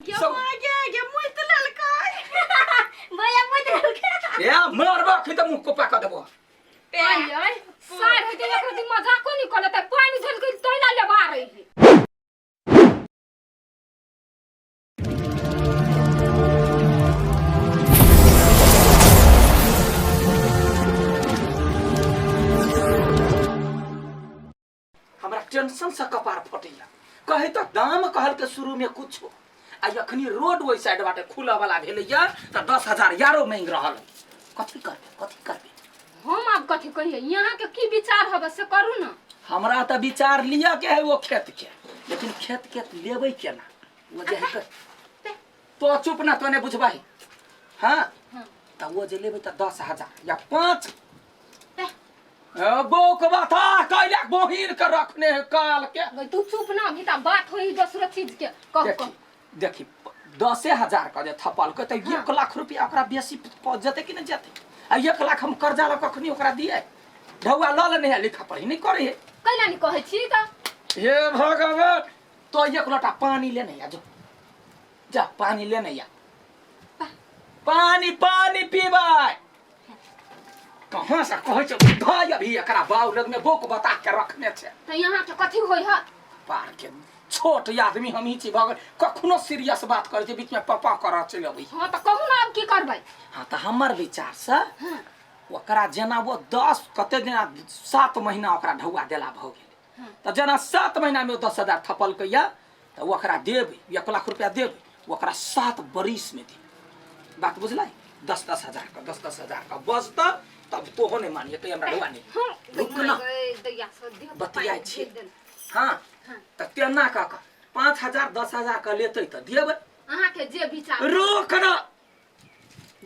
या मरबा कि त मुख को पाका देबो आय सार होते एकरो दिन मजाको नि करले त पानी झल के तैला ले बाहर रही हमरा टेंशन से कपार फटिया कहे त दाम कहल के शुरू में कुछ आ यखनी रोड ओइ साइड बाटे खुला वाला भेलैया त 10,000 यारो मांग रहल कथि करबे हम अब कथि कहिए यहाँ के की विचार हबे से करू न हमरा त विचार लिया के है वो खेत के लेकिन खेत के लेबै केना वो जे है तो चुप ना तने बुझबाई हां त वो जे लेबै त 10,000 या 5 बो को बता कैला बोहिर के रखने है काल के तू चुप ना अभी त बात होई दूसरा चीज के कह देखी 10,000 का जे थपल के त 1 लाख रुपया ओकरा बेसी पहुंच जते कि न जते आ 1 लाख हम कर्जा ल कखनी ओकरा दिए ढौआ ल ले नहीं लिखा पढ़ी नहीं करे कैला नहीं कहै छी त हे भगवान तो 1 लोटा पानी ले नहीं आ जो जा पानी ले नहीं आ पानी पीबै कहां से कहै छ भाई अभी एकरा बाऊ लग में बोक बता के रखने छे त यहाँ के कथि होई ह पार के छोट आदमी हम ही छी भगवान कखनो सीरियस बात करे छे बीच में पापा कर चलबै हां त कहू ना अब की करबै हां त हमर विचार से ओकरा जना वो 10 कते दिन 7 महीना ओकरा ढौआ देला भ गेल त जना 7 महीना में 10,000 थपल के या त ओकरा देबै 1 लाख रुपया देबै ओकरा 7 बरिस में दे बात बुझलाई 10,000 का 10,000 का बजता तब तो होने मानिए तो हमरा ढौआ नहीं रुक ना बतियाई छी हां त तेना का 5,000 10,000 का लेतै त देबै अहाँ के जे विचार रोक ना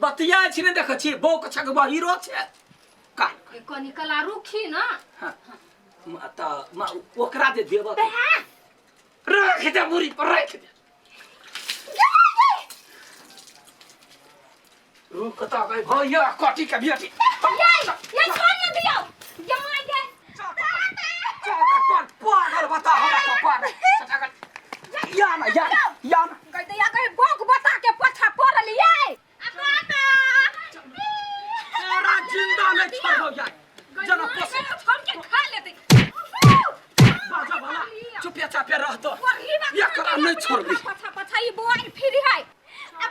बतियाई छी ने देख छी बौ के छगबा हीरो छे का कनी कला रुखी ना हां त ओकरा जे देब रख दे मुरी पर रख दे रुक त गई भैया कटी के बेटी ये छोड़ न दियो ये मार दे चाटा कौन पागल बता हमरा कपार या ना कह दे या कहे बोक बता के पछा पड़ल ये तेरा जिंदा नहीं छोड़ो यार जना पोस छोड़ के खा लेते बाजा वाला चुपिया चापिया रह तो या करा नहीं छोड़बी पछा ये बोआई फिर है अब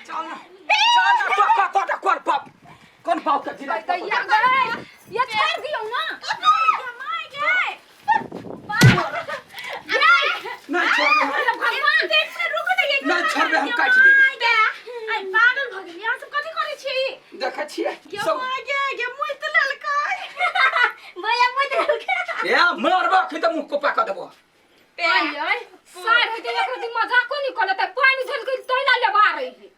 चल ना कौन पाप कौन पाप का जिला ये छोड़ दियो ना नहीं छोड़ भगवान देख से रुक दे नहीं छोड़बे हम काट देबे आई पागल भ गेल यहाँ सब कथि करे छी देखै छियै सब ये मुइत ललकै भैया मुइत ललकै या मरबा कि त मुख को पाका देबो आय सार होते एकरो दिन मजाको नि करले त पानी झल के तैला ले बाहर रही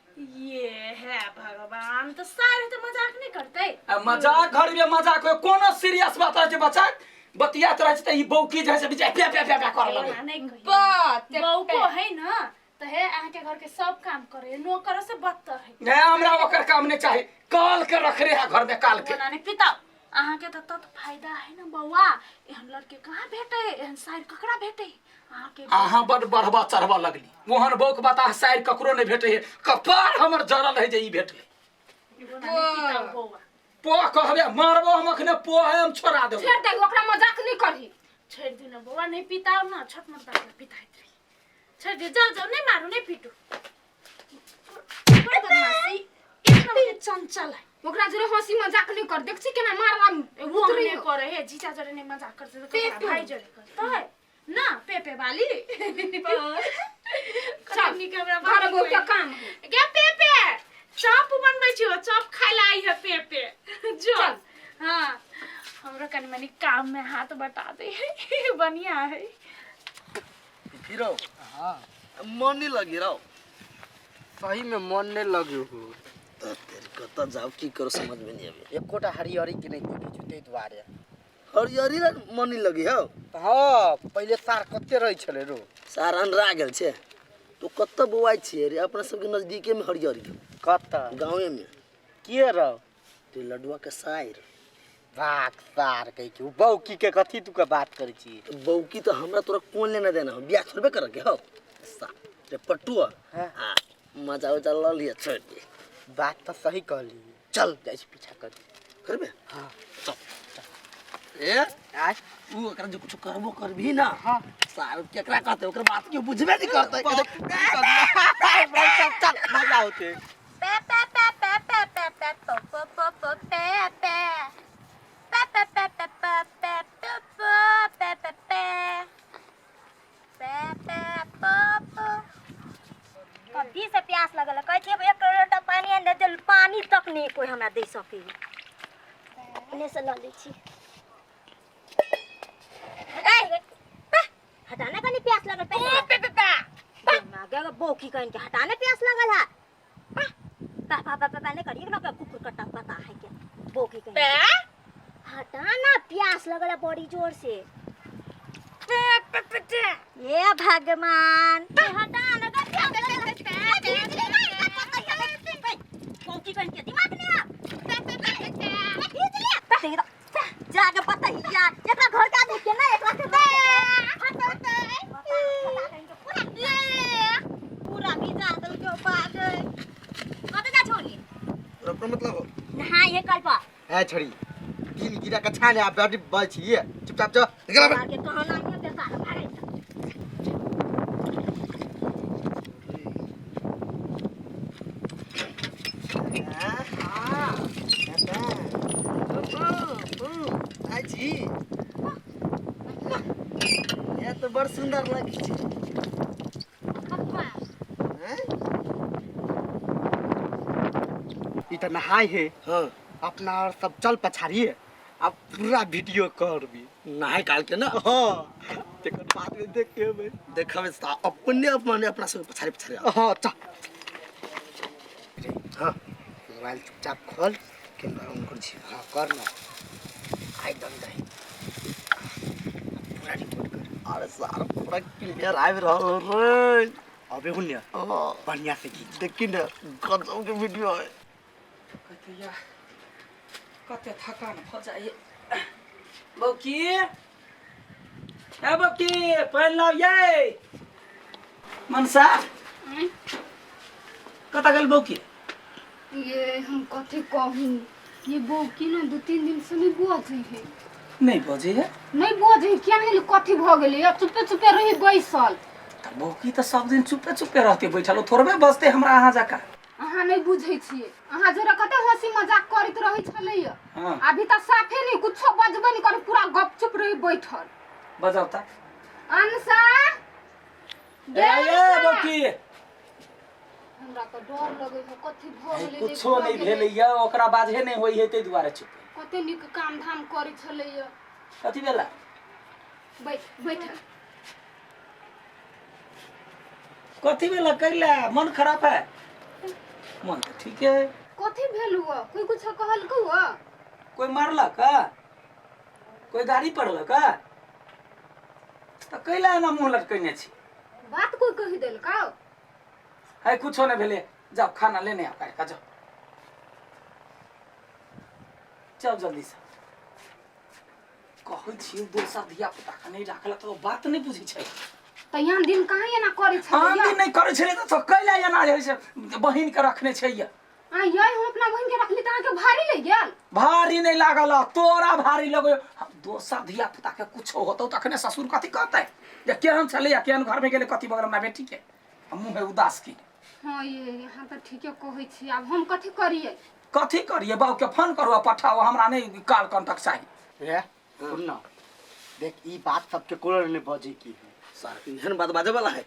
ये है भगवान तो सार होते मजाक नहीं करते मजाक घर में मजाक हो कोनो सीरियस बात रहे बच्चा बतियात रहे त ई बौकी जैसे बिचाय पे कर लगे बात बौको है ना त है अहाँ के घर के सब काम करे नौकर से बदतर है नहीं हमरा ओकर काम नहीं चाहे काल के रख रे है घर में काल के बनाने पिता अहाँ के त फायदा है ना बौआ एहन लड़के कहां भेटे एहन साइर ककरा भेटे अहाँ के अहाँ बड़ बढ़वा चढ़वा लगली मोहन बौक बता साइर ककरो नहीं भेटे है कपार हमर जरल है जे ई भेटे पो कहबे मारबो हम अखने पो है हम छोड़ा देबो छोड़ दे ओकरा मजाक नहीं करही छोड़ दे ना बौआ नहीं पिताओ ना छट मत बात पिताइत रही छोड़ दे जाओ नहीं मारो नहीं पीटू बड़ बदमाशी इतना के चंचल है ओकरा जरे हंसी मजाक नहीं कर देख छी केना मारवा वो नहीं करे है जीजा जरे नहीं मजाक करते तो भाई जरे करता है ना पेपे वाली चल निकल हमरा बहुत काम है क्या पेपे चॉप बनबै छियो चॉप खाइला आई है पेपे जो हां हमरा कनी मनी काम में हाथ बटा दे बढ़िया है फिरो हां मन नहीं लगी रहो सही में मन नहीं लगे हो तेरे कत जाओ की करो समझ में नहीं आवे एकोटा हरियरी के नहीं देखि जुते द्वारे हरियरी रे मन नहीं लगी हो हां पहले सार कते रही छले रो सार अनरा गेल छे तो कत बुआई छे रे अपना सब के नजदीके में हरियरी कत गांव में के रहो ते लडुआ के साइर बात सार कह के बौकी के कथि तू के बात करै छी बौकी तो हमरा तोरा कोन लेना देना हो बियाह छोड़बे कर के हो रे पट्टुआ हाँ। मजा उजा ल लिया छोड़ दे। बात तो सही कहली। चल जाइ छी पीछा कर। करबे हाँ चल ए आज उ ओकरा जो कुछ करबो करबी ना हाँ सार केकरा कहते ओकर बात क्यों बुझबे नहीं करते। चल मजा होते। पे पे पे पे पे पे पे पो पो पो पो पे पे पे पे पे पे पे पे पे पे पे पे पे पे कभी से प्यास लगल कहै छै 1 लोटा पानी आन दे पानी तक नहीं कोई हमरा दे सके इने से ल लै छी ए हटाना कनी प्यास लगल पे पे पे पे मागे बोकी कहीं के हटाने प्यास लगल है पापा पापा ने करिए ना कुकुर कट्टा पता है क्या बोकी कहीं पे हटाना प्यास लगल है बड़ी जोर से ये भगवान हटाना बोकी कहीं के दिमाग में जाके पता ही यार एकरा घर का देख के ना एकरा के पूरा भीजा दल के ऊपर कते जा छोड़ी ओकर मतलब नहा ये कल पा है छड़ी तीन गिरा का छाने आ बैठी बल छी ये चुपचाप जा निकल बे। के कहना है बेटा भागे आजी ये तो बड़ सुंदर लगी छी। ई त नहाय है हां अपना और सब चल पछाड़िए अब पूरा वीडियो करबी। नहाय काल के ना हाँ तेकर बाद में देख के हमें देखबे ता अपने अपना सब पछाड़ी पछाड़ी हाँ चल हां मोबाइल चुपचाप खोल कैमरा ऑन कर छी। हाँ कर ना आई दम दे पूरा रिपोर्ट कर। अरे सारा पूरा क्लियर आइ रहल रे। अबे हुन्या हां बढ़िया से खींच। देखी ना गजब के वीडियो है। कतिया कते थकान भ जाए बौकी ए बौकी पहन लो ये मनसा कता गेल बौकी ये हम कथी कहूं ये बोकी ना 2-3 दिन से नहीं बोझे है नहीं बजे है नहीं बोझे क्या नहीं कथी भ गेलै अब चुपे चुपे रही बैसल त बौकी त सब दिन चुपे चुपे रहते बैठल थोड़बे बजते हमरा अहाँ जाका अहाँ नहीं बुझै छियै अहाँ जरा कते हंसी मजाक करैत रहै छलैया हां अभी त साफे नहीं कुछो बजबे नहीं करे पूरा गपचुप रही बैठल बजाओ त अनसा ए बौकी हमरा त डर लगै है कथी भ गेलै कुछो नहीं भेलैया ओकरा बाजे नहीं होई है तै दुआरे चुप कते निक काम धाम करै छलैया कथी भेला बैठ बैठ कथी भेला कैला मन खराब है मन तो ठीक है कथी भेल हुआ कोई कुछ कहलकौ हुआ कोई मारलक कोई गाड़ी पड़लक तो कैला एना मुंह लटकने छी बात कोई कहि देलकौ है कुछो नहीं भेले जाओ खाना लेने आओ का जाओ चल जल्दी से कहै छी दोसर धिया पुता का नहीं राखला तो बात नहीं बुझै छै त यहाँ दिन कहाँ एना करै हम छलैया भी नहीं करे छले तो कैला एना जैसे बहिन के रखने छै ये आ यही हम अपना बहन के रखली त अहाँ के भारी ले गेल भारी नहीं लागल तोरा भारी लगो दोसर धिया पुता के कुछो होतो तखने ससुर कथी कहतै जे केहन छले या केहन घर में गेले कथी बगल हमरा बेटी के मुंह में उदास की हां ये यहाँ त ठीके कहै छी अब हम कथी करिए कथी करिए बाबू के फोन करो पठाओ हमरा नहीं काल कांटेक्ट चाहिए है सुन ना देख ई बात सबके कोलर ने बजे की है सर एहन बात बाजे वाला है।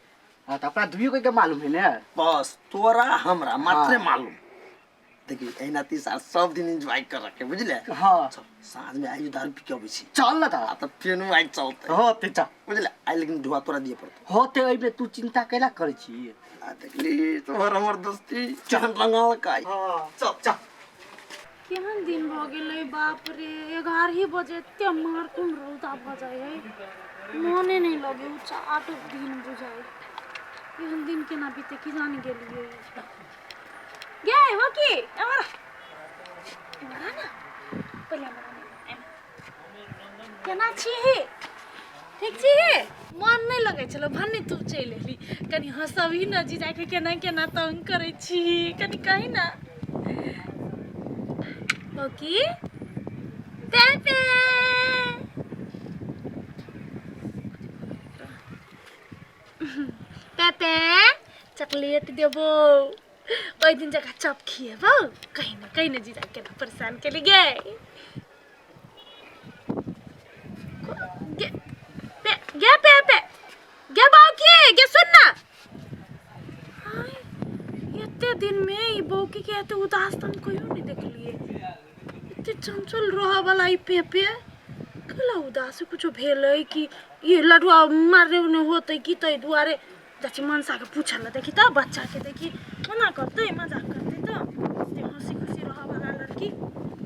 हां त अपना दुइयो के मालूम है ना बस तोरा हमरा मात्रे हाँ। मालूम देखी एना ती साल सब दिन एंजॉय कर रखे बुझले। हां चल साँझ में आई दारू पी के अबै छी चल ना त त फेनु आई चलते हो ते चल बुझले आई लेकिन धुआ तोरा दिए पड़तो होते अइ में तू चिंता कैला करै छी आ देखली तोहर हमर दोस्ती चहन रंगाल काई हां चल चल केहन दिन भ गेलै बाप रे 11 बजे एते मारतुम रौदा भ जाय है मोने नहीं लगे उ 8 दिन बुझाय केहन दिन केना बीते की जान गेलिए गे हो की हमरा ना पहिले हमरा केना छी हे ठीक छी मन नहीं लगे चलो भन्ने तू चल एली कनी हंसबी न जीजा के केना केना तंग करे छी कनी कहि ना ओकी पेपे पेपे चॉकलेट देबो ओइ दिन जगह चप खिएबो कहीं ना जीजा के ना परेशान के लिए गे गे पेपे गे बाकी गे सुन ना इतने दिन में ये बौकी के तो उदास तन कोई नहीं देख लिए इतने चंचल रहा वाला ये पेपे कला उदास कुछ भेलै कि ये लडुआ मारे न होते कि तै दुआरे जति मनसा के पूछल देखि त बच्चा के देखि मना करते मजाक करते त हंसी खुशी